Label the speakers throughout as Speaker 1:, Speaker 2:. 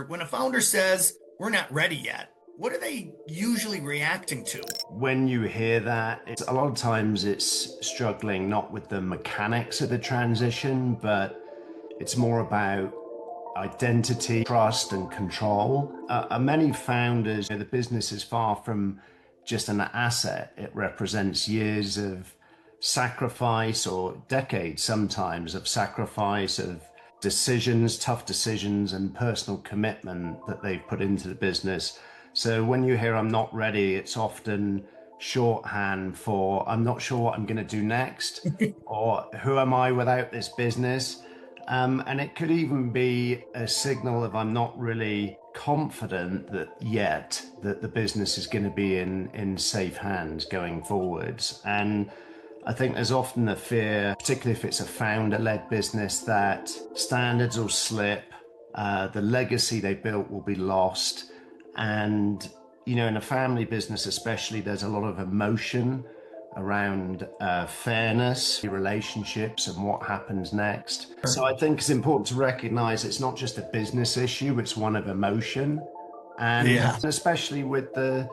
Speaker 1: When a founder says, we're not ready yet, what are they usually reacting to?
Speaker 2: When you hear that, a lot of times it's struggling not with the mechanics of the transition, but it's more about identity, trust, and control. Many founders, the business is far from just an asset. It represents years of sacrifice, or decades sometimes of sacrifice, of decisions, tough decisions, and personal commitment that they've put into the business. So when you hear I'm not ready, it's often shorthand for I'm not sure what I'm going to do next, or who am I without this business? And it could even be a signal of I'm not really confident that the business is going to be in safe hands going forwards. And I think there's often a fear, particularly if it's a founder-led business, that standards will slip, the legacy they built will be lost. And, in a family business especially, there's a lot of emotion around fairness, relationships, and what happens next. So I think it's important to recognize it's not just a business issue, it's one of emotion. And
Speaker 1: Yeah.
Speaker 2: especially with the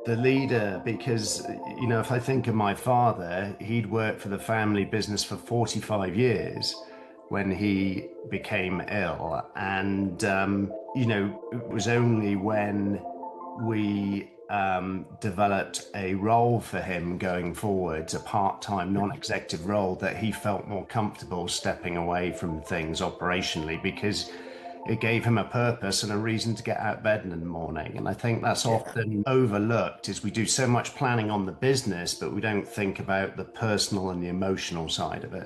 Speaker 2: leader, because if I think of my father, he'd worked for the family business for 45 years when he became ill. And it was only when we developed a role for him going forwards, a part-time non-executive role, that he felt more comfortable stepping away from things operationally, because it gave him a purpose and a reason to get out of bed in the morning. And I think that's often overlooked, is we do so much planning on the business, but we don't think about the personal and the emotional side of it.